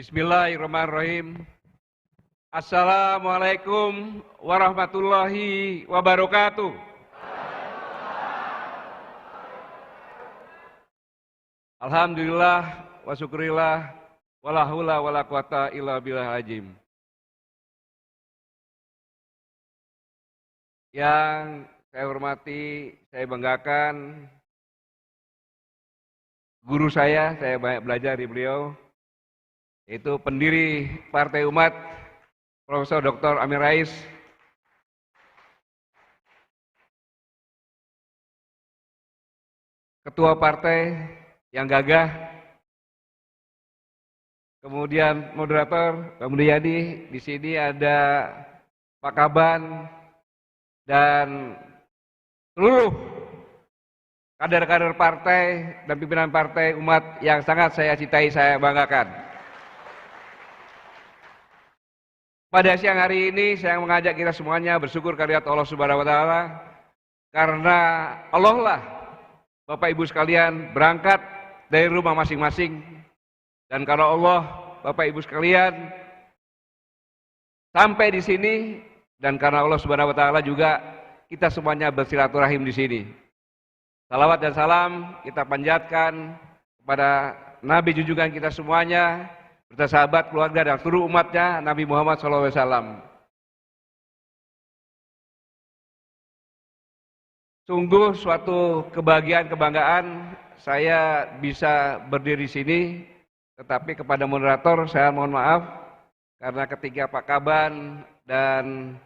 Bismillahirrahmanirrahim. Assalamualaikum warahmatullahi wabarakatuh. Alhamdulillah wa syukurillah wala haula wala quwata illa billahil azim. Yang saya hormati, saya banggakan guru saya banyak belajar dari beliau, yaitu pendiri Partai Umat, Profesor Dr. Amin Rais, ketua partai yang gagah, kemudian moderator Pak Mulyadi, di sini ada Pak Kaban dan seluruh kader-kader partai dan pimpinan Partai Umat yang sangat saya cintai, saya banggakan. Pada siang hari ini saya mengajak kita semuanya bersyukur kehadirat Allah Subhanahu wa taala, karena Allah lah Bapak Ibu sekalian berangkat dari rumah masing-masing, dan kalau Allah Bapak Ibu sekalian sampai di sini, dan karena Allah Subhanahu wa taala juga kita semuanya bersilaturahim di sini. Salawat dan salam kita panjatkan kepada Nabi junjungan kita semuanya, serta sahabat, keluarga, dan seluruh umatnya, Nabi Muhammad SAW. Sungguh suatu kebahagiaan, kebanggaan saya bisa berdiri di sini, tetapi kepada moderator saya mohon maaf, karena ketika Pak Kaban dan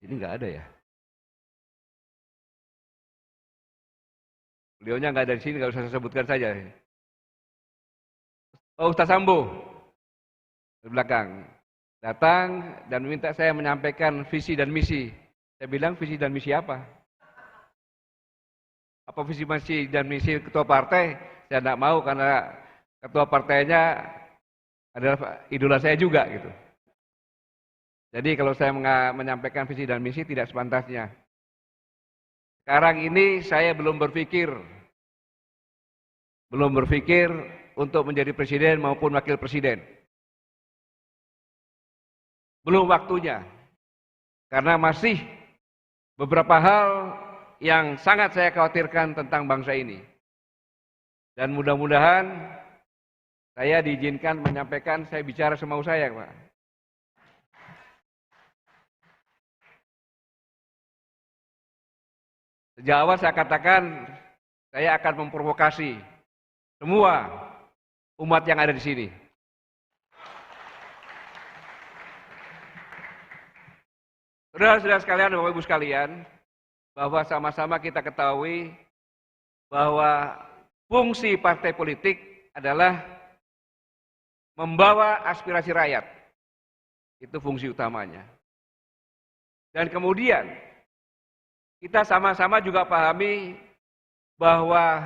ini nggak ada ya. Beliaunya nggak ada di sini, nggak usah saya sebutkan saja. Oh, Ustaz Sambo di belakang datang dan minta saya menyampaikan visi dan misi. Saya bilang visi dan misi apa? Apa visi misi dan misi ketua partai? Saya tidak mau, karena ketua partainya adalah idola saya juga gitu. Jadi kalau saya menyampaikan visi dan misi tidak sepantasnya. Sekarang ini saya belum berpikir untuk menjadi presiden maupun wakil presiden. Belum waktunya. Karena masih beberapa hal yang sangat saya khawatirkan tentang bangsa ini. Dan mudah-mudahan saya diizinkan menyampaikan, saya bicara semau saya, Pak. Sejak awal saya katakan, saya akan memprovokasi semua umat yang ada di sini. Saudara-saudara sekalian, Bapak Ibu sekalian, bahwa sama-sama kita ketahui bahwa fungsi partai politik adalah membawa aspirasi rakyat. Itu fungsi utamanya. Dan kemudian kita sama-sama juga pahami bahwa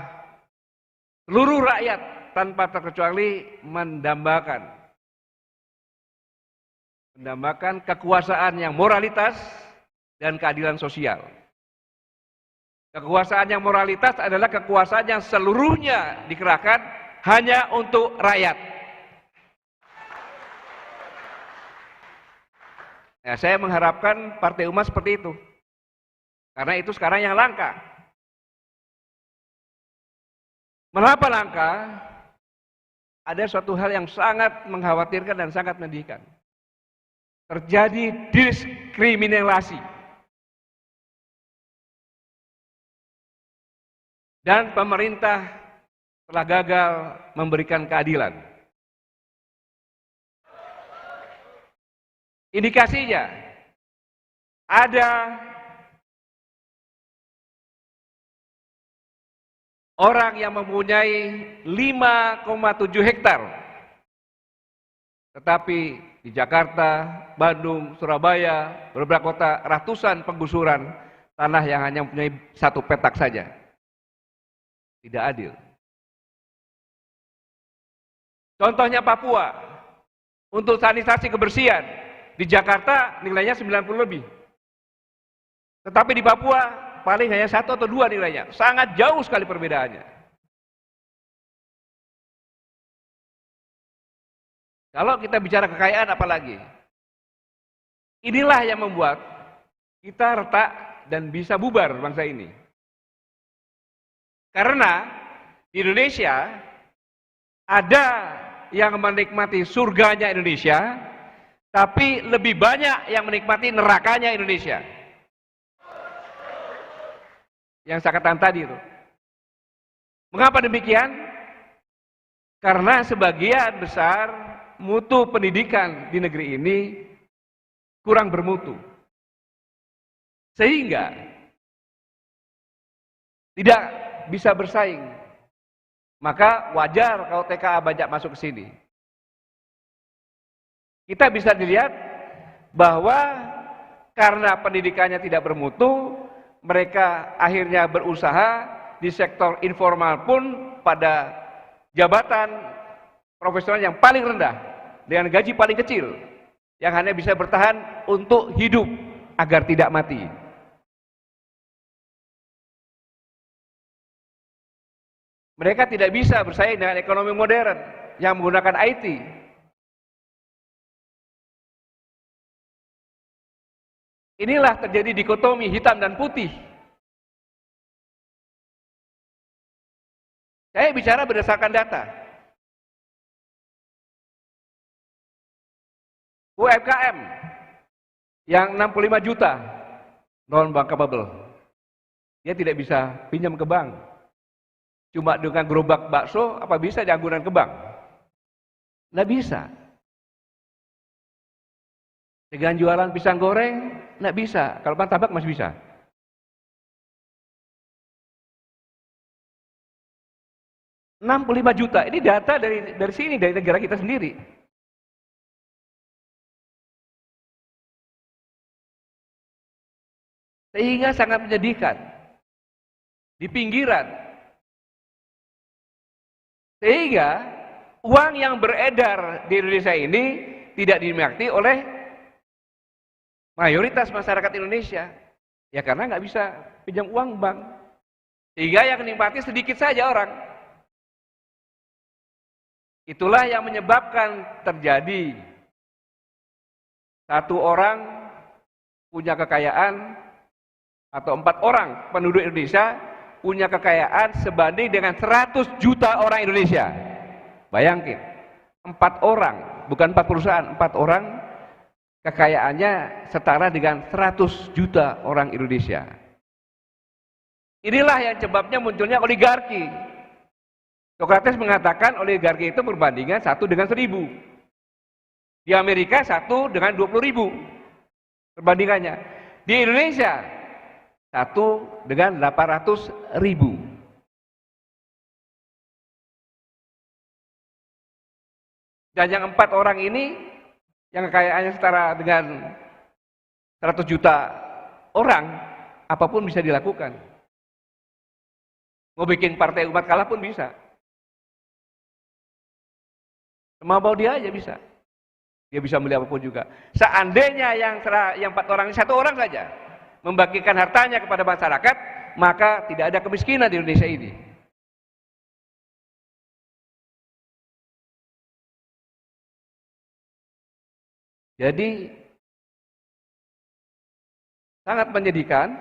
seluruh rakyat tanpa terkecuali mendambakan kekuasaan yang moralitas dan keadilan sosial. Kekuasaan yang moralitas adalah kekuasaan yang seluruhnya dikerahkan hanya untuk rakyat. Nah, saya mengharapkan Partai Umat seperti itu. Karena itu sekarang yang langka. Mengapa langka? Ada suatu hal yang sangat mengkhawatirkan dan sangat menyedihkan. Terjadi diskriminasi. Dan pemerintah telah gagal memberikan keadilan. Indikasinya ada orang yang mempunyai 5,7 hektar, tetapi di Jakarta, Bandung, Surabaya, beberapa kota ratusan penggusuran tanah yang hanya mempunyai 1 petak saja. Tidak adil. Contohnya Papua, untuk sanitasi kebersihan di Jakarta nilainya 90 lebih, tetapi di Papua paling hanya 1 atau 2 nilainya, sangat jauh sekali perbedaannya. Kalau kita bicara kekayaan apalagi. Inilah yang membuat kita retak dan bisa bubar bangsa ini. Karena di Indonesia ada yang menikmati surganya Indonesia, tapi lebih banyak yang menikmati nerakanya Indonesia. Yang saya katakan tadi itu. Mengapa demikian? Karena sebagian besar mutu pendidikan di negeri ini kurang bermutu. Sehingga tidak bisa bersaing. Maka wajar kalau TKA banyak masuk ke sini. Kita bisa dilihat bahwa karena pendidikannya tidak bermutu, mereka akhirnya berusaha di sektor informal pun pada jabatan profesional yang paling rendah dengan gaji paling kecil yang hanya bisa bertahan untuk hidup agar tidak mati. Mereka tidak bisa bersaing dengan ekonomi modern yang menggunakan IT. Inilah terjadi dikotomi hitam dan putih. Saya bicara berdasarkan data. UMKM yang 65 juta non bankable, dia tidak bisa pinjam ke bank. Cuma dengan gerobak bakso, apa bisa diangguran ke bank? Nggak bisa. Dengan jualan pisang goreng, nggak bisa. Kalau martabak masih bisa. $65 juta, ini data dari sini, dari negara kita sendiri. Sehingga sangat menyedihkan. Di pinggiran. Sehingga uang yang beredar di Indonesia ini tidak dinikmati oleh mayoritas masyarakat Indonesia. Ya karena nggak bisa pinjam uang bank. Sehingga yang menikmati sedikit saja orang. Itulah yang menyebabkan terjadi satu orang punya kekayaan atau 4 orang penduduk Indonesia punya kekayaan sebanding dengan 100 juta orang Indonesia. Bayangin, 4 orang, bukan 4 perusahaan, 4 orang kekayaannya setara dengan 100 juta orang Indonesia. Inilah yang sebabnya munculnya oligarki. Socrates mengatakan oligarki itu perbandingan 1 dengan 1000. Di Amerika 1 dengan 20.000 perbandingannya. Di Indonesia 1 dengan 800.000. Dan yang 4 orang ini yang kekayaannya setara dengan 100 juta orang, apapun bisa dilakukan. Mau bikin partai umat kalah pun bisa. Semau dia aja bisa. Dia bisa beli apapun juga. Seandainya yang 4 orang ini 1 orang saja membagikan hartanya kepada masyarakat, maka tidak ada kemiskinan di Indonesia ini. Jadi sangat menyedihkan,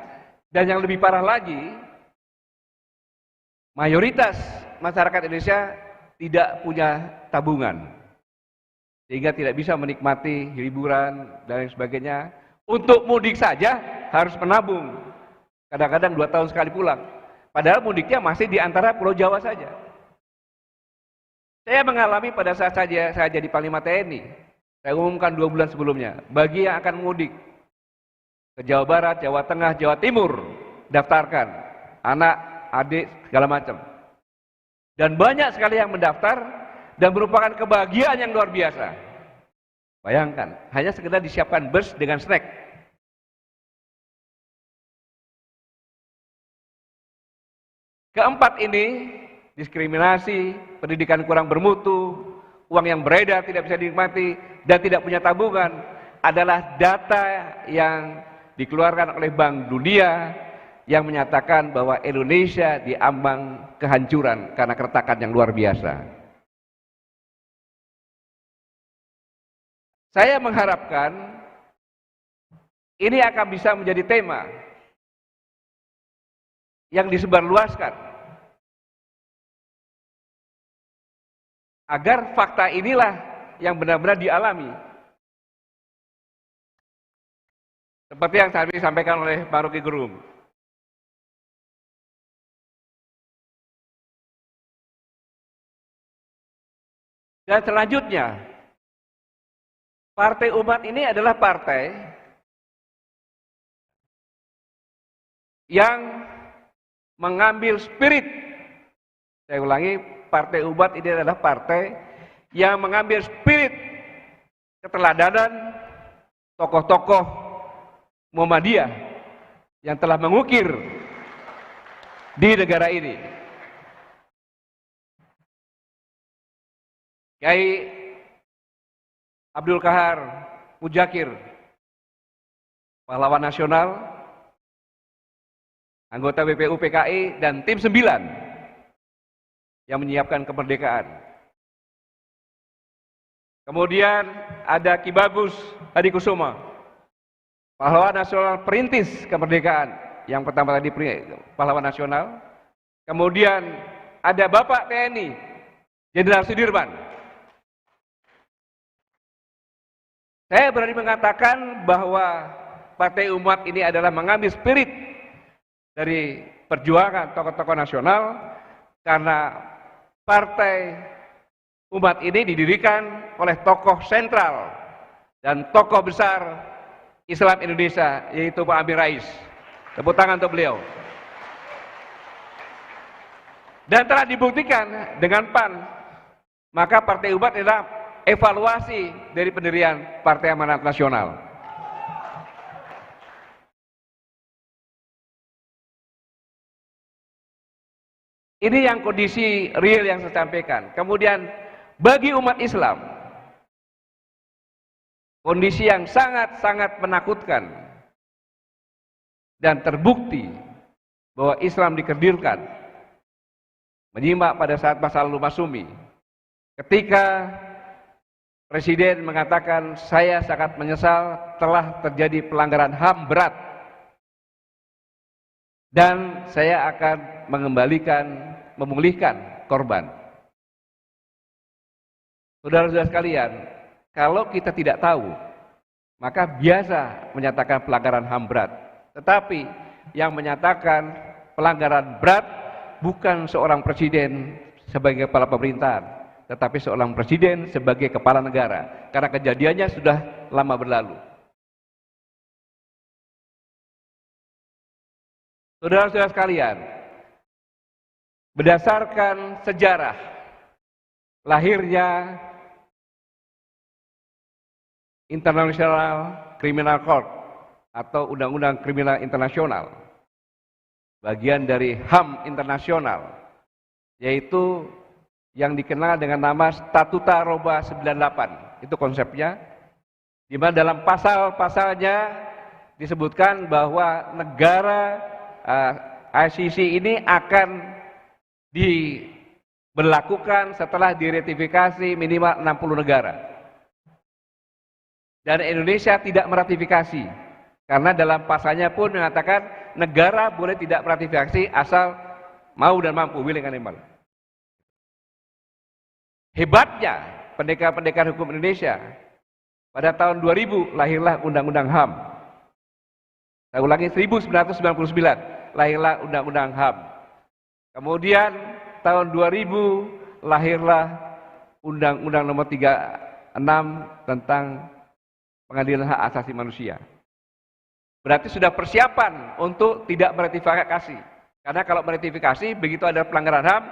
dan yang lebih parah lagi, mayoritas masyarakat Indonesia tidak punya tabungan, sehingga tidak bisa menikmati hiburan dan lain sebagainya. Untuk mudik saja harus menabung, kadang-kadang 2 tahun sekali pulang, padahal mudiknya masih di antara Pulau Jawa saja. Saya mengalami pada saat saya jadi Panglima TNI, saya umumkan 2 bulan sebelumnya, bagi yang akan mudik ke Jawa Barat, Jawa Tengah, Jawa Timur, daftarkan anak, adik, segala macam. Dan banyak sekali yang mendaftar dan merupakan kebahagiaan yang luar biasa. Bayangkan, hanya sekedar disiapkan bus dengan snack. Keempat ini, diskriminasi, pendidikan kurang bermutu, uang yang beredar tidak bisa dinikmati, dan tidak punya tabungan, adalah data yang dikeluarkan oleh Bank Dunia yang menyatakan bahwa Indonesia diambang kehancuran karena keretakan yang luar biasa. Saya mengharapkan ini akan bisa menjadi tema yang disebarluaskan agar fakta inilah yang benar-benar dialami. Seperti yang tadi disampaikan oleh Pak Rocky Gerung. Dan selanjutnya, Partai Umat ini adalah partai yang mengambil spirit. Saya ulangi, Partai Umat ini adalah partai yang mengambil spirit keteladanan tokoh-tokoh Muhammadiyah yang telah mengukir di negara ini. Kiai Abdul Kahar Mujakir, pahlawan nasional, anggota BPU PKI dan tim 9 yang menyiapkan kemerdekaan. Kemudian ada Ki Bagus Hadikusuma, pahlawan nasional perintis kemerdekaan, yang pertama tadi pahlawan nasional. Kemudian ada Bapak TNI Jenderal Sudirman. Saya berani mengatakan bahwa Partai Umat ini adalah mengambil spirit dari perjuangan tokoh-tokoh nasional, karena Partai Umat ini didirikan oleh tokoh sentral dan tokoh besar Islam Indonesia, yaitu Pak Amin Rais. Tepuk tangan untuk beliau. Dan telah dibuktikan dengan PAN, maka Partai Umat adalah evaluasi dari pendirian Partai Amanat Nasional. Ini yang kondisi real yang saya sampaikan. Kemudian bagi umat Islam, kondisi yang sangat-sangat menakutkan dan terbukti bahwa Islam dikerdilkan, menyimak pada saat masa lalu Masyumi, ketika Presiden mengatakan, saya sangat menyesal telah terjadi pelanggaran HAM berat dan saya akan memulihkan korban. Saudara-saudara sekalian, kalau kita tidak tahu, maka biasa menyatakan pelanggaran HAM berat. Tetapi yang menyatakan pelanggaran berat bukan seorang presiden sebagai kepala pemerintahan, tetapi seorang presiden sebagai kepala negara, karena kejadiannya sudah lama berlalu. Saudara-saudara sekalian, berdasarkan sejarah lahirnya International Criminal Court atau Undang-Undang Kriminal Internasional, bagian dari HAM internasional, yaitu yang dikenal dengan nama Statuta Roma 98, itu konsepnya, di mana dalam pasal-pasalnya disebutkan bahwa negara ICC ini akan diberlakukan setelah diratifikasi minimal 60 negara. Dan Indonesia tidak meratifikasi, karena dalam pasalnya pun mengatakan negara boleh tidak meratifikasi asal mau dan mampu, willing and able. Hebatnya pendekar-pendekar hukum Indonesia, pada tahun 2000 lahirlah Undang-Undang HAM. Saya ulangi, 1999 lahirlah Undang-Undang HAM. Kemudian tahun 2000 lahirlah Undang-Undang Nomor 36 tentang Pengadilan Hak Asasi Manusia. Berarti sudah persiapan untuk tidak meratifikasi. Karena kalau meratifikasi, begitu ada pelanggaran HAM,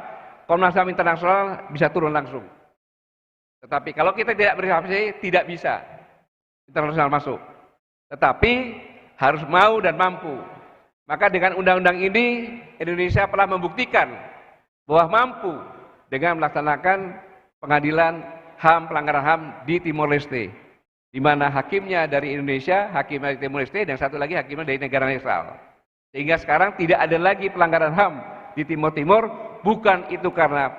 Komnas HAM internasional bisa turun langsung. Tetapi kalau kita tidak meratifikasi, tidak bisa internasional masuk. Tetapi harus mau dan mampu. Maka dengan undang-undang ini, Indonesia telah membuktikan bahwa mampu dengan melaksanakan pengadilan HAM, pelanggaran HAM di Timor Leste, di mana hakimnya dari Indonesia, hakimnya dari Timor Leste, dan satu lagi hakimnya dari negara Israel. Sehingga sekarang tidak ada lagi pelanggaran HAM di Timur-Timur, bukan itu karena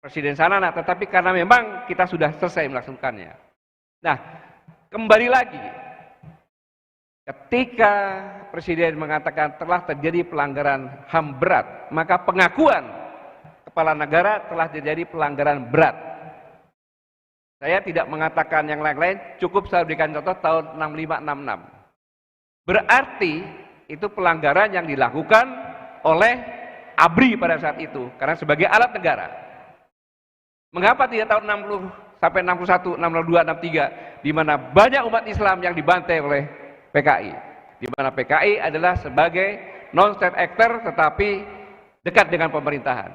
Presiden Sanana, tetapi karena memang kita sudah selesai melaksanakannya. Nah, kembali lagi, ketika Presiden mengatakan telah terjadi pelanggaran HAM berat, maka pengakuan kepala negara telah terjadi pelanggaran berat. Saya tidak mengatakan yang lain-lain, cukup saya berikan contoh tahun 6566. Berarti itu pelanggaran yang dilakukan oleh ABRI pada saat itu, karena sebagai alat negara. Mengapa tidak tahun 60 sampai 61, 62, 63, di mana banyak umat Islam yang dibantai oleh PKI, di mana PKI adalah sebagai non-state actor tetapi dekat dengan pemerintahan.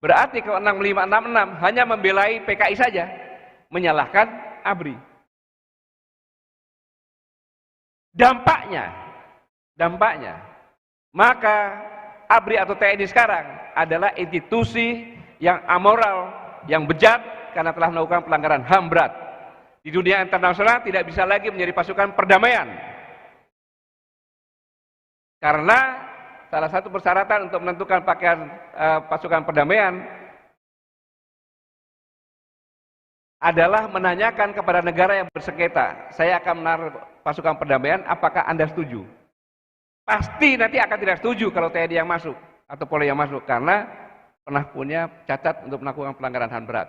Berarti kalau 6566 hanya membelai PKI saja, menyalahkan ABRI. Dampaknya, maka ABRI atau TNI sekarang adalah institusi yang amoral, yang bejat karena telah melakukan pelanggaran HAM berat. Di dunia internasional tidak bisa lagi menjadi pasukan perdamaian. Karena salah satu persyaratan untuk menentukan pakaian pasukan perdamaian adalah menanyakan kepada negara yang bersengketa, saya akan menaruh pasukan perdamaian, apakah Anda setuju? Pasti nanti akan tidak setuju kalau TNI yang masuk atau Polri yang masuk, karena pernah punya cacat untuk melakukan pelanggaran HAM berat.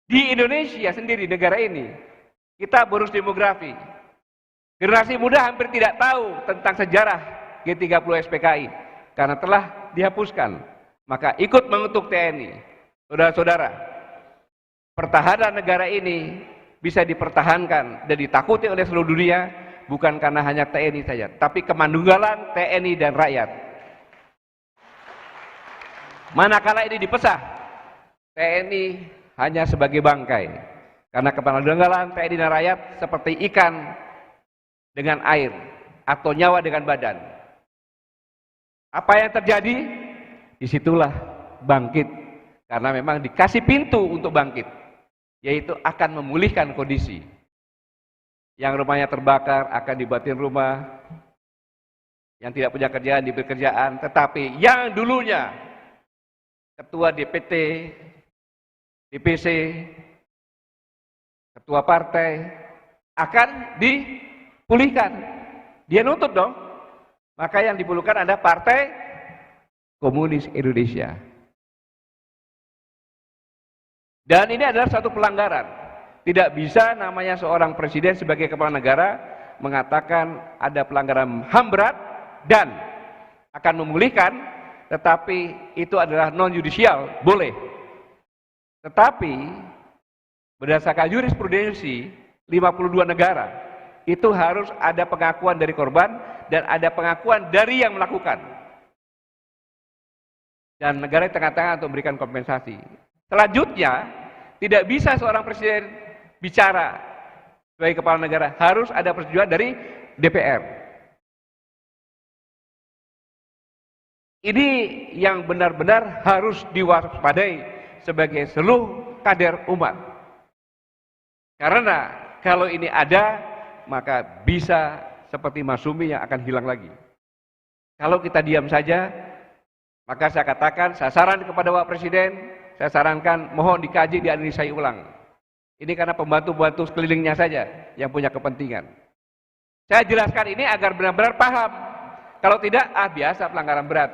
Di Indonesia sendiri, negara ini, kita bonus demografi. Generasi muda hampir tidak tahu tentang sejarah G30 SPKI karena telah dihapuskan. Maka ikut mengutuk TNI. Saudara-saudara, pertahanan negara ini bisa dipertahankan dan ditakuti oleh seluruh dunia bukan karena hanya TNI saja, tapi kemandunggalan TNI dan rakyat. Manakala ini dipesah, TNI hanya sebagai bangkai, karena kemandunggalan TNI dan rakyat seperti ikan dengan air atau nyawa dengan badan. Apa yang terjadi? Disitulah bangkit, karena memang dikasih pintu untuk bangkit, yaitu akan memulihkan kondisi. Yang rumahnya terbakar akan dibuatin rumah, yang tidak punya kerjaan diberi kerjaan, tetapi yang dulunya ketua DPT, DPC, ketua partai akan dipulihkan. Dia nuntut dong. Maka yang dipulihkan ada Partai Komunis Indonesia. Dan ini adalah satu pelanggaran. Tidak bisa namanya seorang presiden sebagai kepala negara mengatakan ada pelanggaran HAM berat dan akan memulihkan, tetapi itu adalah non-judicial, boleh. Tetapi berdasarkan jurisprudensi 52 negara, itu harus ada pengakuan dari korban dan ada pengakuan dari yang melakukan. Dan negara di tengah-tengah untuk memberikan kompensasi. Selanjutnya, tidak bisa seorang presiden bicara sebagai kepala negara, harus ada persetujuan dari DPR. Ini yang benar-benar harus diwaspadai sebagai seluruh kader umat. Karena kalau ini ada, maka bisa seperti Masyumi yang akan hilang lagi. Kalau kita diam saja, maka saya katakan, saya saran kepada Bapak Presiden, saya sarankan mohon dikaji, dianalisai ulang. Ini karena pembantu-pembantu sekelilingnya saja yang punya kepentingan. Saya jelaskan ini agar benar-benar paham. Kalau tidak, biasa pelanggaran berat.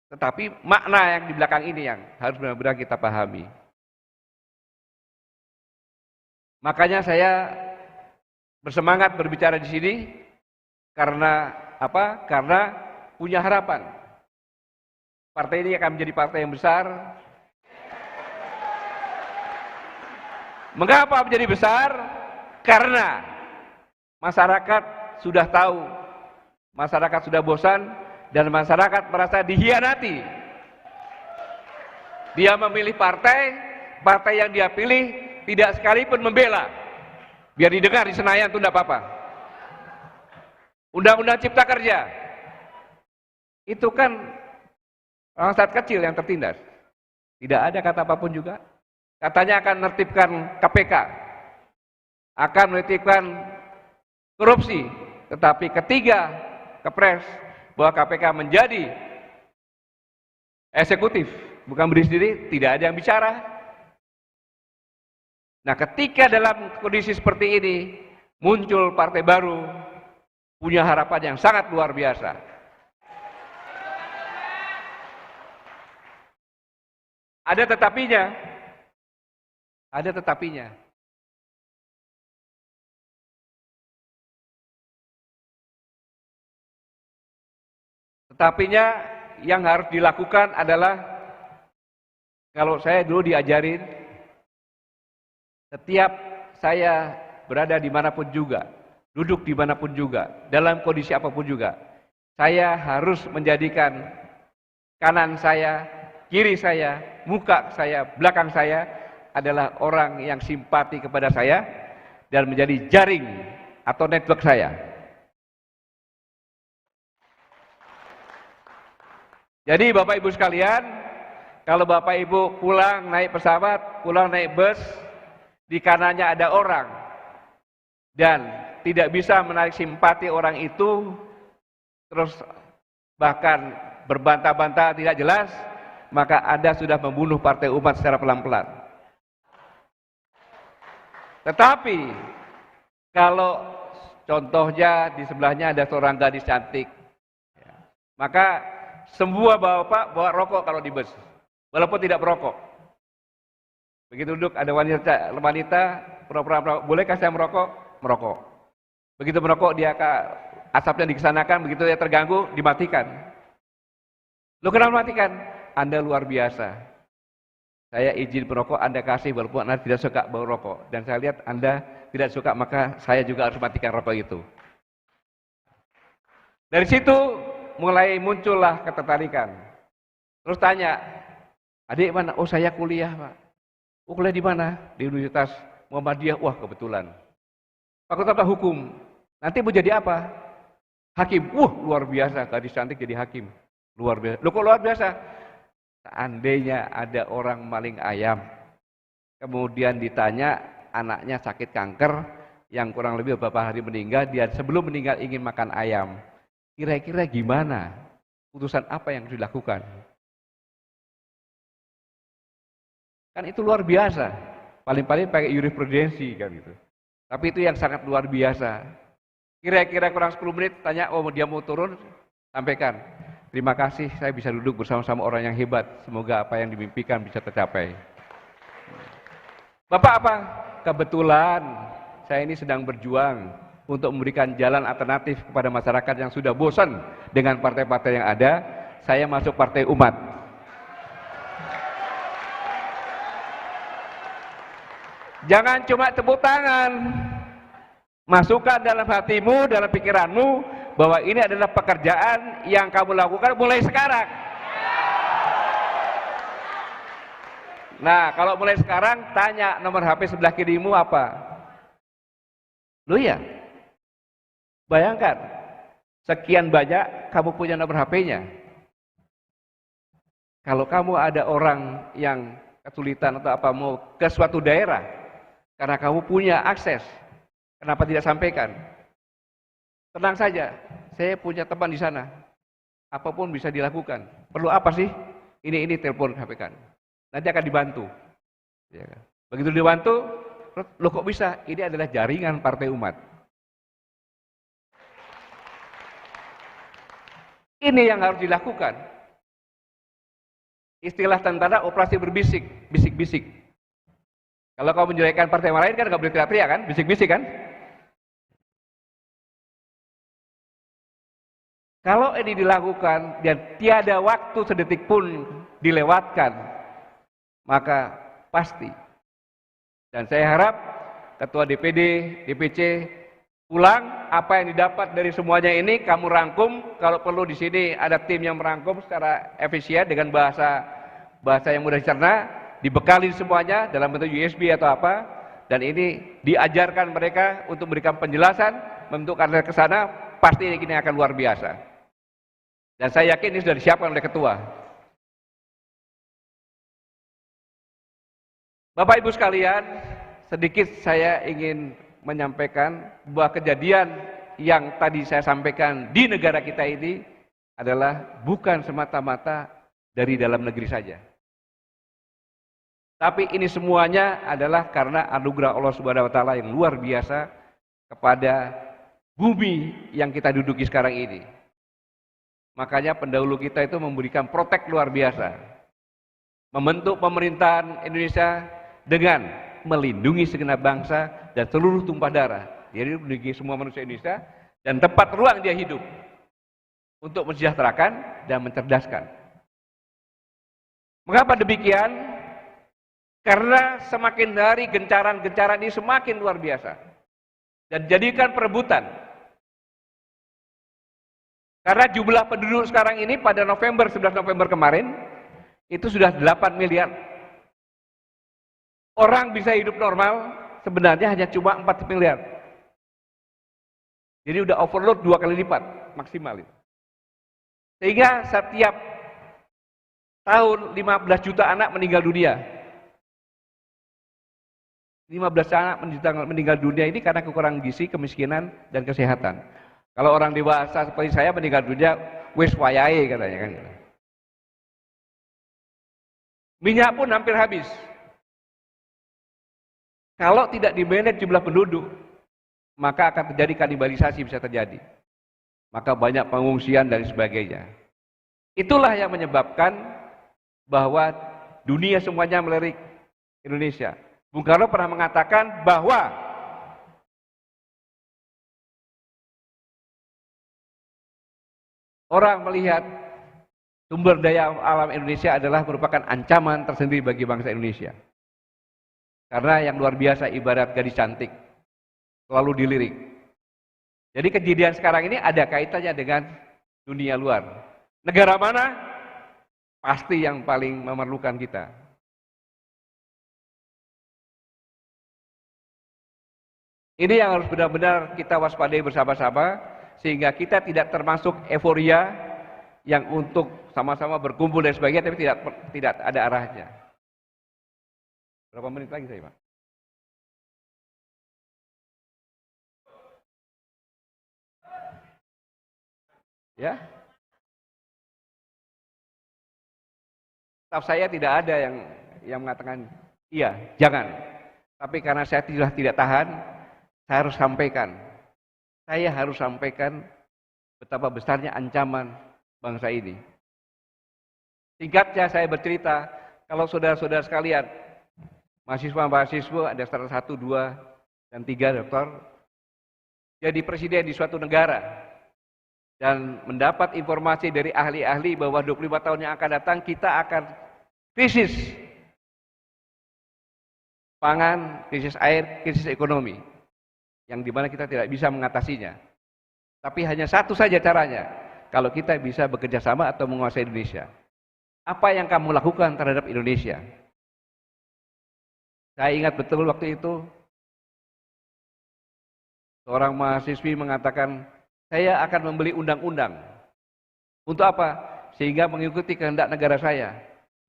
Tetapi makna yang di belakang ini yang harus benar-benar kita pahami. Makanya saya bersemangat berbicara di sini karena apa? Karena punya harapan. Partai ini akan menjadi partai yang besar. Mengapa menjadi besar? Karena masyarakat sudah tahu, masyarakat sudah bosan, dan masyarakat merasa dihianati. Dia memilih partai, partai yang dia pilih tidak sekalipun membela. Biar didengar di Senayan itu tidak apa-apa. Undang-undang Cipta Kerja, itu kan rakyat kecil yang tertindas. Tidak ada kata apapun juga. Katanya akan menertibkan KPK, akan menertibkan korupsi. Tetapi ketiga kepres bahwa KPK menjadi eksekutif, bukan berdiri sendiri, tidak ada yang bicara. Nah, ketika dalam kondisi seperti ini muncul partai baru, punya harapan yang sangat luar biasa. Ada tetapinya. Ada tetapinya. Tetapinya yang harus dilakukan adalah, kalau saya dulu diajarin, setiap saya berada dimanapun juga, duduk dimanapun juga, dalam kondisi apapun juga, saya harus menjadikan kanan saya, kiri saya, muka saya, belakang saya adalah orang yang simpati kepada saya dan menjadi jaring atau network saya. Jadi Bapak Ibu sekalian, kalau Bapak Ibu pulang naik pesawat, pulang naik bus, di kanannya ada orang dan tidak bisa menarik simpati orang itu, terus bahkan berbantah-bantah tidak jelas, maka Anda sudah membunuh Partai Umat secara pelan-pelan. Tetapi kalau contohnya di sebelahnya ada seorang gadis cantik, maka semua bapak bawa rokok kalau di bus, walaupun tidak merokok. Begitu duduk ada wanita pura-pura, bolehkah saya merokok? Merokok. Begitu merokok dia asapnya dikesanakan, begitu dia terganggu dimatikan. Lu kenapa matikan? Anda luar biasa. Saya izin merokok, Anda kasih walaupun Anda tidak suka bau rokok. Dan saya lihat Anda tidak suka, maka saya juga harus matikan rokok itu. Dari situ mulai muncullah ketertarikan. Terus tanya, adik mana? Oh saya kuliah Pak. Oh kuliah di mana? Di Universitas Muhammadiyah. Wah kebetulan. Fakultas Hukum. Nanti mau jadi apa? Hakim. Wah luar biasa, gadis cantik jadi hakim. Luar biasa. Loh kok luar biasa? Seandainya ada orang maling ayam, kemudian ditanya anaknya sakit kanker, yang kurang lebih beberapa hari meninggal, dia sebelum meninggal ingin makan ayam. Kira-kira gimana? Putusan apa yang dilakukan? Kan itu luar biasa. Paling-paling pakai jurisprudensi kan gitu. Tapi itu yang sangat luar biasa. Kira-kira kurang 10 menit tanya, oh dia mau turun, sampaikan. Terima kasih, saya bisa duduk bersama-sama orang yang hebat. Semoga apa yang dimimpikan bisa tercapai. Bapak apa? Kebetulan saya ini sedang berjuang untuk memberikan jalan alternatif kepada masyarakat yang sudah bosan dengan partai-partai yang ada. Saya masuk Partai Umat. Jangan cuma tepuk tangan. Masukkan dalam hatimu, dalam pikiranmu, bahwa ini adalah pekerjaan yang kamu lakukan mulai sekarang. Nah, kalau mulai sekarang, tanya nomor HP sebelah kirimu apa? Loh ya, bayangkan, sekian banyak kamu punya nomor HP-nya. Kalau kamu ada orang yang kesulitan atau apa, mau ke suatu daerah, karena kamu punya akses, kenapa tidak sampaikan? Tenang saja, saya punya teman di sana. Apapun bisa dilakukan. Perlu apa sih? Ini telepon sampaikan. Nanti akan dibantu. Ya. Begitu dibantu, loh kok bisa? Ini adalah jaringan Partai Umat. Ini yang harus dilakukan. Istilah tentara operasi berbisik, bisik-bisik. Kalau kau menjelekkan partai lain kan nggak boleh teriak-teriak kan, bisik-bisik kan? Kalau ini dilakukan dan tiada waktu sedetik pun dilewatkan, maka pasti. Dan saya harap Ketua DPD, DPC pulang apa yang didapat dari semuanya ini kamu rangkum. Kalau perlu di sini ada tim yang merangkum secara efisien dengan bahasa yang mudah dicerna, dibekali semuanya dalam bentuk USB atau apa, dan ini diajarkan mereka untuk memberikan penjelasan, membentuk kader ke sana, pasti ini akan luar biasa. Dan saya yakin ini sudah disiapkan oleh ketua. Bapak Ibu sekalian, sedikit saya ingin menyampaikan bahwa kejadian yang tadi saya sampaikan di negara kita ini adalah bukan semata-mata dari dalam negeri saja. Tapi ini semuanya adalah karena anugerah Allah Subhanahu wa taala yang luar biasa kepada bumi yang kita duduki sekarang ini. Makanya pendahulu kita itu memberikan protek luar biasa. Membentuk pemerintahan Indonesia dengan melindungi segenap bangsa dan seluruh tumpah darah. Jadi melindungi semua manusia Indonesia dan tempat ruang dia hidup untuk mensejahterakan dan mencerdaskan. Mengapa demikian? Karena semakin hari gencaran-gencaran ini semakin luar biasa dan jadikan perebutan. Karena jumlah penduduk sekarang ini pada 11 November kemarin itu sudah 8 miliar. Orang bisa hidup normal sebenarnya hanya cuma 4 miliar. Jadi udah overload 2 kali lipat maksimal itu. Sehingga setiap tahun 15 juta anak meninggal dunia. 15 anak meninggal dunia ini karena kekurangan gizi, kemiskinan, dan kesehatan. Kalau orang dewasa seperti saya meninggal dunia, wis wayahe katanya kan. Minyak pun hampir habis. Kalau tidak di-manage jumlah penduduk, maka akan terjadi kanibalisasi bisa terjadi. Maka banyak pengungsian dan sebagainya. Itulah yang menyebabkan bahwa dunia semuanya melirik Indonesia. Bung Karno pernah mengatakan bahwa orang melihat sumber daya alam Indonesia adalah merupakan ancaman tersendiri bagi bangsa Indonesia. Karena yang luar biasa ibarat gadis cantik, selalu dilirik. Jadi kejadian sekarang ini ada kaitannya dengan dunia luar. Negara mana? Pasti yang paling memerlukan kita. Ini yang harus benar-benar kita waspadai bersama-sama, sehingga kita tidak termasuk euforia yang untuk sama-sama berkumpul dan sebagainya, tapi tidak ada arahnya. Berapa menit lagi saya, Pak? Ya? Staf saya tidak ada yang mengatakan, iya, jangan. Tapi karena saya tidak tahan, saya harus sampaikan betapa besarnya ancaman bangsa ini. Singkatnya saya bercerita, kalau saudara-saudara sekalian, mahasiswa-mahasiswa ada 1, 2, dan 3 doktor, jadi presiden di suatu negara, dan mendapat informasi dari ahli-ahli bahwa 25 tahun yang akan datang kita akan krisis pangan, krisis air, krisis ekonomi. Yang dimana kita tidak bisa mengatasinya. Tapi hanya satu saja caranya, kalau kita bisa bekerja sama atau menguasai Indonesia. Apa yang kamu lakukan terhadap Indonesia? Saya ingat betul waktu itu, seorang mahasiswi mengatakan, saya akan membeli undang-undang. Untuk apa? Sehingga mengikuti kehendak negara saya.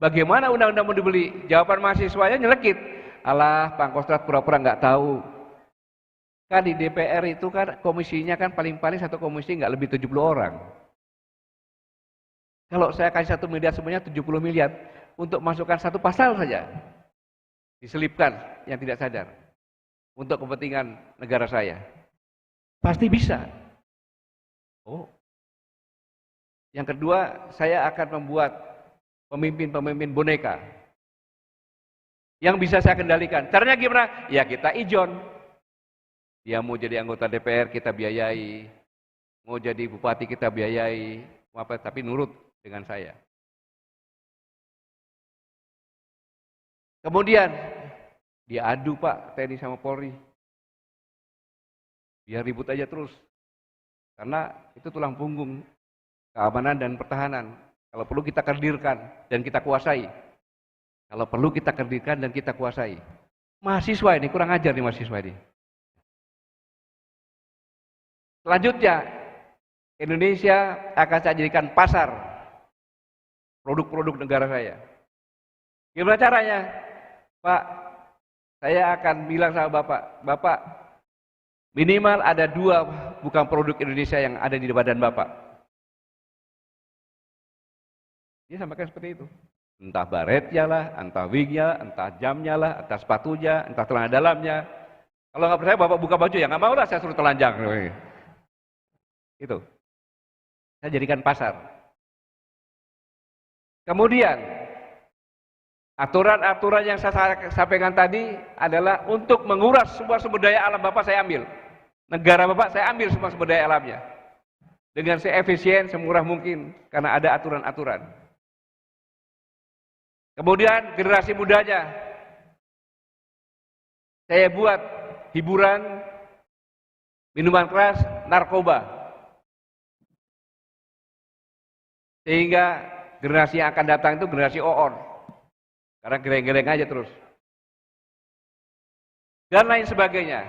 Bagaimana undang-undang mau dibeli? Jawaban mahasiswanya nyelekit. Alah, Pangkostrat pura-pura nggak tahu. Kan di DPR itu kan komisinya kan paling-paling satu komisi nggak lebih 70 orang. Kalau saya kasih 1 miliar semuanya 70 miliar untuk masukkan satu pasal saja. Diselipkan yang tidak sadar. Untuk kepentingan negara saya. Pasti bisa. Oh. Yang kedua, saya akan membuat pemimpin-pemimpin boneka. Yang bisa saya kendalikan. Caranya gimana? Ya kita ijon. Dia mau jadi anggota DPR kita biayai, mau jadi bupati kita biayai, tapi nurut dengan saya. Kemudian diadu Pak TNI sama Polri, biar ribut aja terus, karena itu tulang punggung keamanan dan pertahanan. Kalau perlu kita kerdirkan dan kita kuasai. Kalau perlu kita kerdirkan dan kita kuasai. Mahasiswa ini kurang ajar nih mahasiswa ini. Selanjutnya, Indonesia akan saya jadikan pasar produk-produk negara saya. Gimana caranya? Pak, saya akan bilang sama Bapak, minimal ada 2 bukan produk Indonesia yang ada di badan Bapak. Dia sampaikan seperti itu. Entah baretnya lah, entah wingnya, entah jamnya lah, entah sepatunya, entah celana dalamnya. Kalau nggak percaya Bapak buka baju, ya nggak mau lah saya suruh telanjang. Itu. Saya jadikan pasar. Kemudian, aturan-aturan yang saya sampaikan tadi adalah untuk menguras semua sumber daya alam Bapak saya ambil. Negara Bapak saya ambil semua sumber daya alamnya. Dengan seefisien, semurah mungkin, karena ada aturan-aturan. Kemudian generasi mudanya, saya buat hiburan, minuman keras, narkoba. Sehingga generasi yang akan datang itu generasi OOR. Karena geleng-geleng aja terus. Dan lain sebagainya.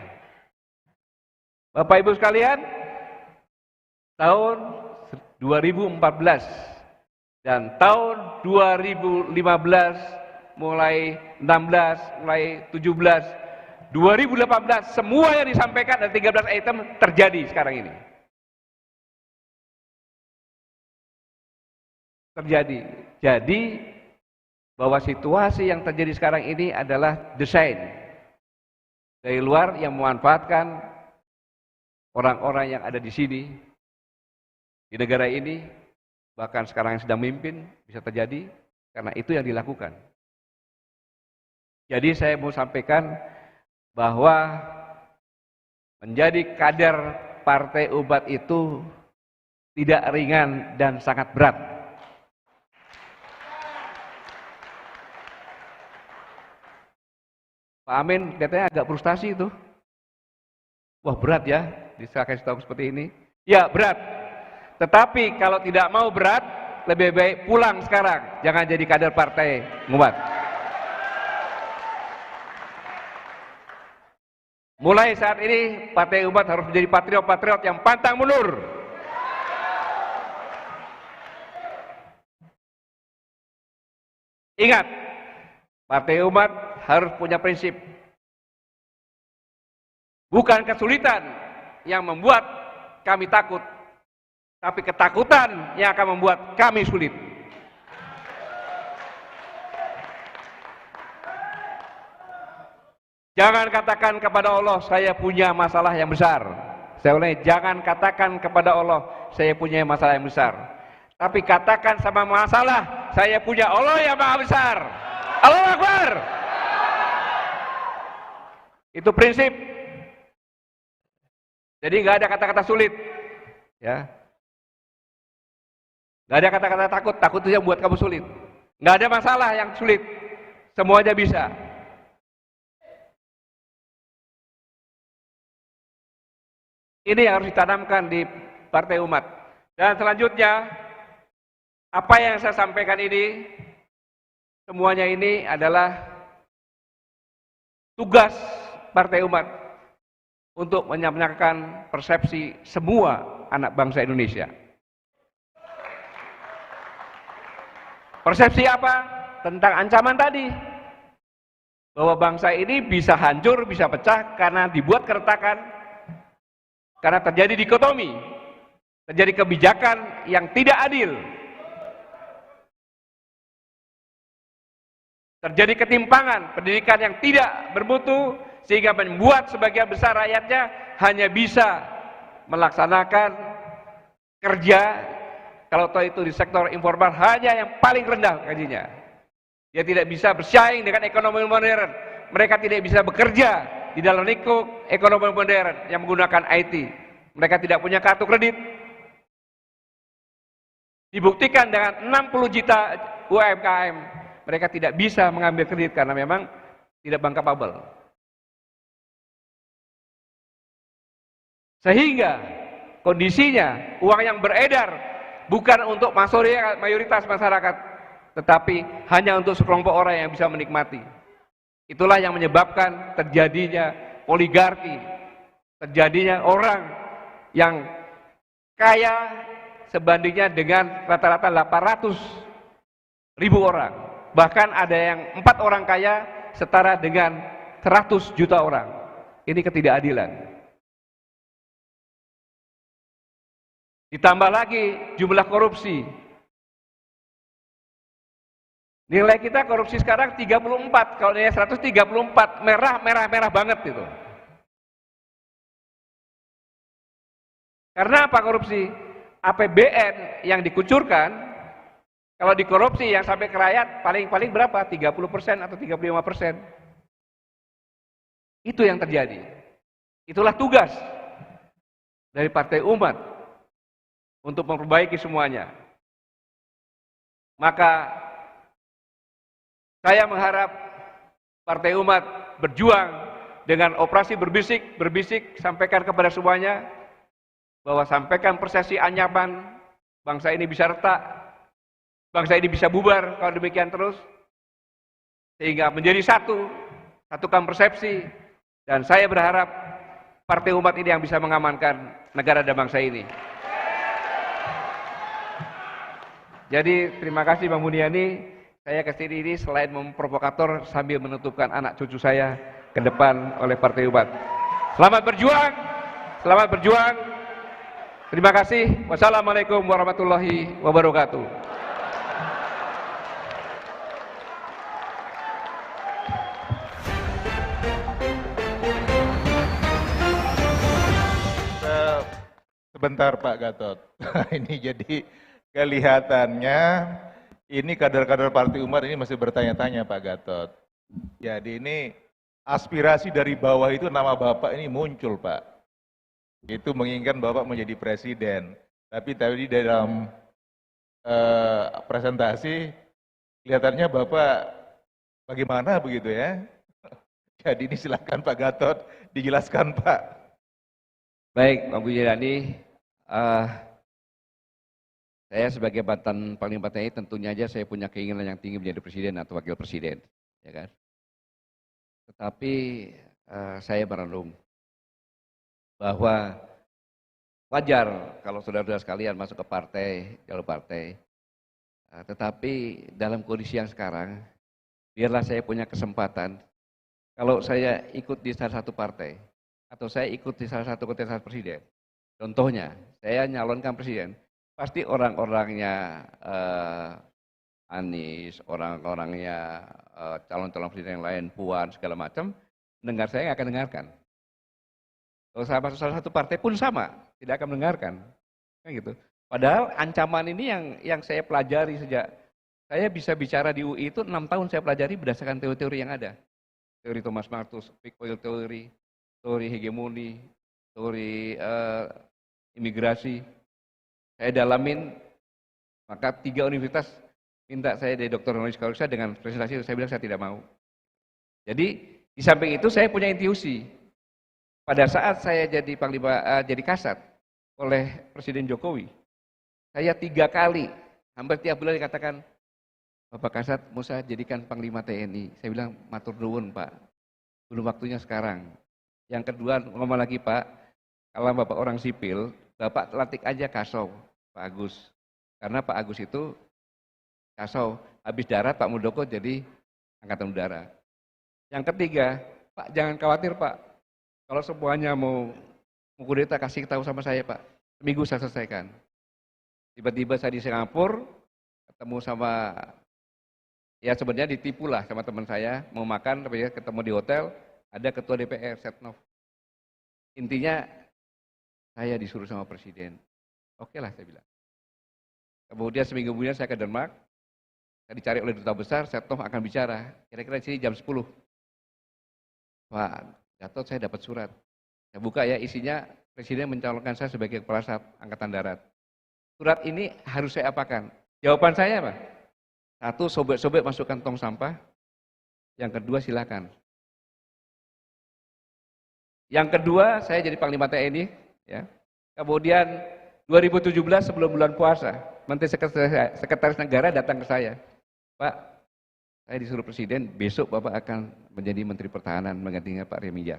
Bapak Ibu sekalian, tahun 2014 dan tahun 2015 mulai 16, mulai 17, 2018 semua yang disampaikan dari 13 item terjadi sekarang ini. Terjadi. Jadi bahwa situasi yang terjadi sekarang ini adalah desain dari luar yang memanfaatkan orang-orang yang ada di sini, di negara ini, bahkan sekarang yang sedang memimpin, bisa terjadi karena itu yang dilakukan. Jadi saya mau sampaikan bahwa menjadi kader Partai Umat itu tidak ringan dan sangat berat. Pak Amin katanya agak frustasi itu. Wah berat ya, saya kasih tahu seperti ini. Ya berat. Tetapi kalau tidak mau berat, lebih baik pulang sekarang. Jangan jadi kader Partai Umat. Mulai saat ini Partai Umat harus menjadi patriot-patriot yang pantang mundur. Ingat, Partai Umat harus punya prinsip. Bukan kesulitan yang membuat kami takut, tapi ketakutan yang akan membuat kami sulit. Jangan katakan kepada Allah, saya punya masalah yang besar. Saya ulangi, jangan katakan kepada Allah, saya punya masalah yang besar. Tapi katakan sama masalah, saya punya Allah yang maha besar. Allahu Akbar. Itu prinsip. Jadi nggak ada kata-kata sulit, ya. Nggak ada kata-kata takut, takut itu yang buat kamu sulit. Nggak ada masalah yang sulit, semuanya bisa. Ini yang harus ditanamkan di Partai Umat. Dan selanjutnya, apa yang saya sampaikan ini, semuanya ini adalah tugas Partai Umat untuk menyampaikan persepsi semua anak bangsa Indonesia. Persepsi apa? Tentang ancaman tadi. Bahwa bangsa ini bisa hancur, bisa pecah karena dibuat keretakan, karena terjadi dikotomi, terjadi kebijakan yang tidak adil, terjadi ketimpangan, pendidikan yang tidak bermutu, sehingga membuat sebagian besar rakyatnya hanya bisa melaksanakan kerja, kalau toh itu di sektor informal, hanya yang paling rendah gajinya. Dia tidak bisa bersaing dengan ekonomi modern. Mereka tidak bisa bekerja di dalam lingkup ekonomi modern yang menggunakan IT. Mereka tidak punya kartu kredit. Dibuktikan dengan 60 juta UMKM, mereka tidak bisa mengambil kredit karena memang tidak bankable. Sehingga kondisinya uang yang beredar bukan untuk mayoritas masyarakat, tetapi hanya untuk sekelompok orang yang bisa menikmati. Itulah yang menyebabkan terjadinya oligarki, terjadinya orang yang kaya sebandingnya dengan rata-rata 800.000 orang. Bahkan ada yang 4 orang kaya setara dengan 100 juta orang. Ini ketidakadilan. Ditambah lagi jumlah korupsi. Nilai kita korupsi sekarang 34, kalau nilai 134, merah banget itu. Karena apa korupsi? APBN yang dikucurkan, kalau dikorupsi yang sampai ke rakyat paling-paling berapa? 30% atau 35%. Itu yang terjadi. Itulah tugas dari Partai Umat untuk memperbaiki semuanya. Maka saya mengharap Partai Umat berjuang dengan operasi berbisik, sampaikan kepada semuanya bahwa sampaikan persepsi anyaman, bangsa ini bisa retak, bangsa ini bisa bubar kalau demikian terus, sehingga menjadi satukan persepsi, dan saya berharap Partai Umat ini yang bisa mengamankan negara dan bangsa ini. Jadi terima kasih Bang Buniani, saya kesini ini selain memprovokator sambil menutupkan anak cucu saya ke depan oleh Partai Umat. Selamat berjuang, selamat berjuang. Terima kasih. Wassalamualaikum warahmatullahi wabarakatuh. Sebentar Pak Gatot. Ini jadi kelihatannya ini kader-kader Partai Umat ini masih bertanya-tanya Pak Gatot. Jadi ini aspirasi dari bawah itu nama Bapak ini muncul Pak. Itu menginginkan Bapak menjadi presiden. Tapi tadi dalam presentasi kelihatannya Bapak bagaimana begitu ya. Jadi ini silakan Pak Gatot dijelaskan Pak. Baik, Bang Buniani, saya sebagai mantan Panglima TNI tentunya aja saya punya keinginan yang tinggi menjadi presiden atau wakil presiden, ya kan. Tetapi saya merenung bahwa wajar kalau saudara-saudara sekalian masuk ke partai, jalur partai. Tetapi dalam kondisi yang sekarang, biarlah saya punya kesempatan, kalau saya ikut di salah satu partai, atau saya ikut di salah satu kontestasi presiden, contohnya, saya nyalonkan presiden, pasti orang-orangnya Anies, orang-orangnya calon-calon presiden yang lain, Puan, segala macam, mendengar saya nggak akan dengarkan. Kalau saya masuk salah satu partai pun sama, tidak akan mendengarkan. Kan gitu. Padahal ancaman ini yang saya pelajari sejak saya bisa bicara di UI itu 6 tahun saya pelajari berdasarkan teori-teori yang ada. Teori Thomas Malthus, peak oil theory, teori hegemoni, teori imigrasi. Saya dalamin, maka 3 universitas minta saya dari Dr. honoris causa dengan presentasi itu, saya bilang saya tidak mau. Jadi di samping itu saya punya intuisi. Pada saat saya jadi Panglima, jadi Kasat oleh Presiden Jokowi, saya 3 kali, hampir tiap bulan dikatakan, Bapak Kasat mau saya jadikan Panglima TNI. Saya bilang, matur nuwun Pak, belum waktunya sekarang. Yang kedua ngomong lagi Pak, kalau Bapak orang sipil, Bapak lantik aja Kasau, Pak Agus. Karena Pak Agus itu Kasau, habis darat Pak Muldoko jadi Angkatan Udara. Yang ketiga, Pak jangan khawatir Pak, kalau semuanya mau kudeta kasih tahu sama saya Pak, seminggu saya selesaikan. Tiba-tiba saya di Singapura, ketemu sama, ya sebenarnya ditipu lah sama teman saya, mau makan, tapi ya ketemu di hotel, ada ketua DPR, Setnov. Intinya, saya disuruh sama presiden. Oke lah saya bilang. Kemudian seminggu kemudian saya ke Denmark, saya dicari oleh duta besar, Setnov akan bicara, kira-kira di sini jam 10. Pak Gatot saya dapat surat. Saya buka ya, isinya presiden mencalonkan saya sebagai kepala staf Angkatan Darat. Surat ini harus saya apakan? Jawaban saya apa? 1, sobek-sobek masukkan tong sampah. Yang kedua silakan. Yang kedua saya jadi Panglima TNI. Ya. Kemudian 2017 sebelum bulan puasa, Menteri Sekretaris Negara datang ke saya. Pak, saya disuruh presiden, besok Bapak akan menjadi Menteri Pertahanan menggantikan Pak Remijar.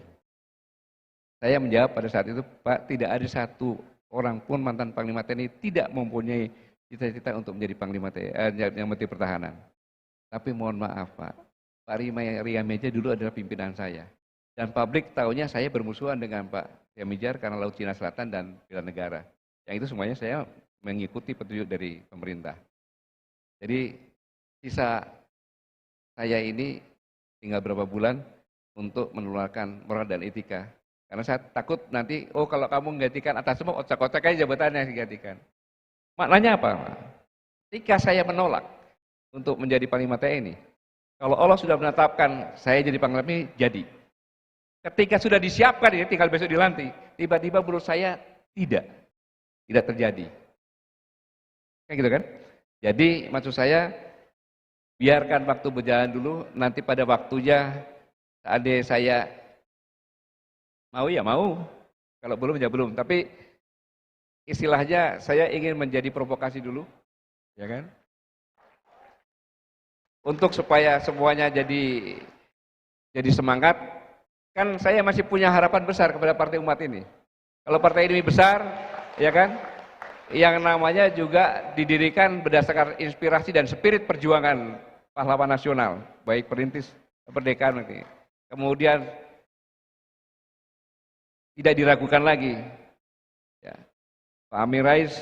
Saya menjawab pada saat itu, Pak, tidak ada satu orang pun mantan Panglima TNI tidak mempunyai cita-cita untuk menjadi Panglima TNI, yang Menteri Pertahanan. Tapi mohon maaf Pak, Pak Remijar dulu adalah pimpinan saya. Dan publik tahunya saya bermusuhan dengan Pak Remijar karena Laut Cina Selatan dan bela negara. Yang itu semuanya saya mengikuti petunjuk dari pemerintah. Jadi sisa saya ini tinggal berapa bulan untuk menularkan moral dan etika. Karena saya takut nanti, oh kalau kamu menggantikan atas semua, ocak-ocak aja jabatannya digantikan. Maknanya apa? Ketika saya menolak untuk menjadi Panglima TNI, kalau Allah sudah menetapkan saya jadi Panglima TNI, jadi. Ketika sudah disiapkan, ya tinggal besok dilantik, tiba-tiba menurut saya tidak terjadi. Kayak gitu kan? Jadi maksud saya, biarkan waktu berjalan dulu, nanti pada waktunya, seandainya saya mau ya mau, kalau belum ya belum. Tapi istilahnya saya ingin menjadi provokasi dulu, ya kan? Untuk supaya semuanya jadi semangat, kan saya masih punya harapan besar kepada partai umat ini. Kalau partai ini besar, ya kan, yang namanya juga didirikan berdasarkan inspirasi dan spirit perjuangan pahlawan nasional, baik perintis kemerdekaan nanti. Kemudian tidak diragukan lagi. Ya. Pak Amin Rais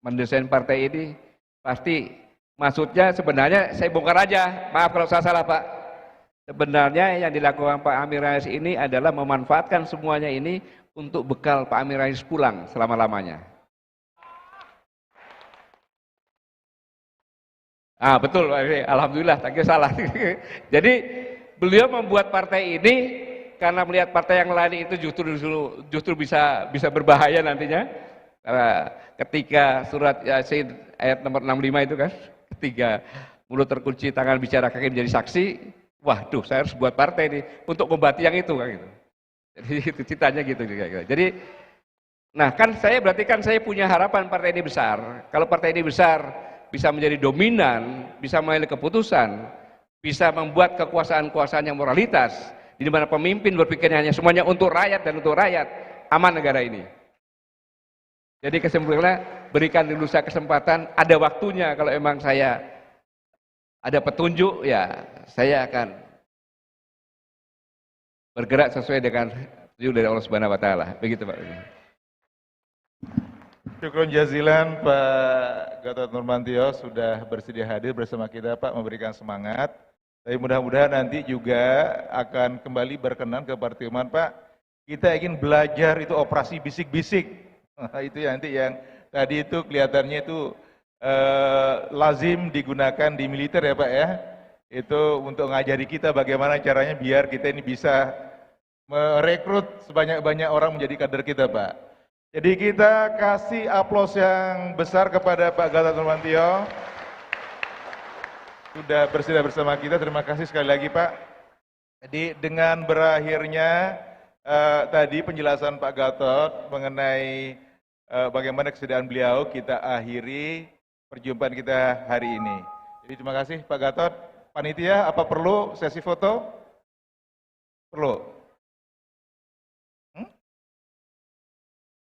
mendesain partai ini pasti maksudnya sebenarnya saya bongkar aja, maaf kalau saya salah Pak. Sebenarnya yang dilakukan Pak Amin Rais ini adalah memanfaatkan semuanya ini untuk bekal Pak Amin Rais pulang selama-lamanya. Ah betul, alhamdulillah, tak kira salah. Jadi beliau membuat partai ini karena melihat partai yang lain itu justru bisa berbahaya nantinya. Karena ketika surat Yasin ayat nomor 65 itu kan, ketika mulut terkunci, tangan bicara, kaki menjadi saksi, waduh saya harus buat partai ini untuk membati yang itu kan gitu. Jadi itu ceritanya gitu. Jadi, nah kan saya berarti kan saya punya harapan partai ini besar. Kalau partai ini besar, bisa menjadi dominan, bisa mengambil keputusan, bisa membuat kekuasaan-kekuasaan yang moralitas, di mana pemimpin berpikirnya hanya semuanya untuk rakyat dan untuk rakyat, aman negara ini. Jadi kesimpulannya, berikan dulu saya kesempatan, ada waktunya kalau emang saya ada petunjuk, ya saya akan bergerak sesuai dengan petunjuk dari Allah Subhanahu wa taala. Begitu Pak. Syukron jazilan Pak Gatot Nurmantio sudah bersedia hadir bersama kita Pak, memberikan semangat. Tapi mudah-mudahan nanti juga akan kembali berkenan ke Partai Umat Pak. Kita ingin belajar itu operasi bisik-bisik. Itu nanti yang tadi itu kelihatannya itu lazim digunakan di militer ya Pak ya. Itu untuk ngajari kita bagaimana caranya biar kita ini bisa merekrut sebanyak-banyak orang menjadi kader kita Pak. Jadi kita kasih aplaus yang besar kepada Pak Gatot Nurmantio. Sudah bersedia bersama kita, terima kasih sekali lagi Pak. Jadi dengan berakhirnya tadi penjelasan Pak Gatot mengenai bagaimana kesediaan beliau, kita akhiri perjumpaan kita hari ini. Jadi terima kasih Pak Gatot. Panitia, apa perlu sesi foto? Perlu?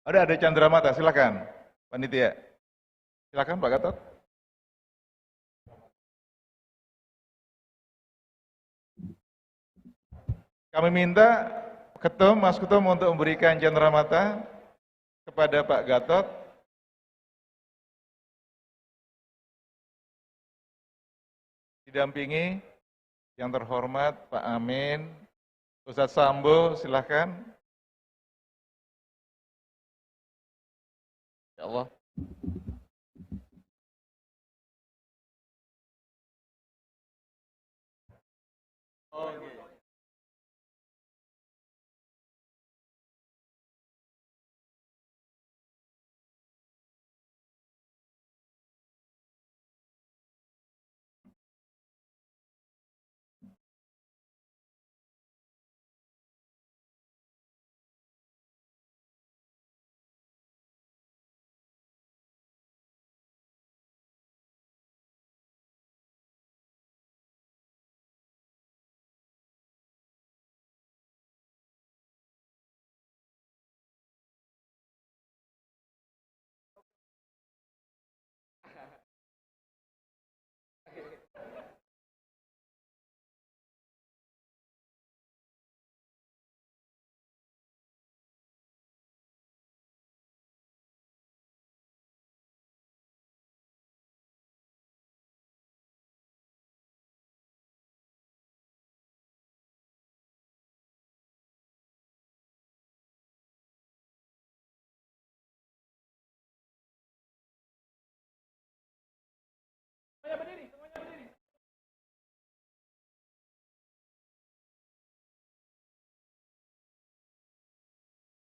Ada candera mata, silakan. Panitia. Silakan Pak Gatot. Kami minta Mas Ketum untuk memberikan candera mata kepada Pak Gatot. Didampingi yang terhormat Pak Amin, Ustadz Sambo, silakan. Ya Allah. Oh,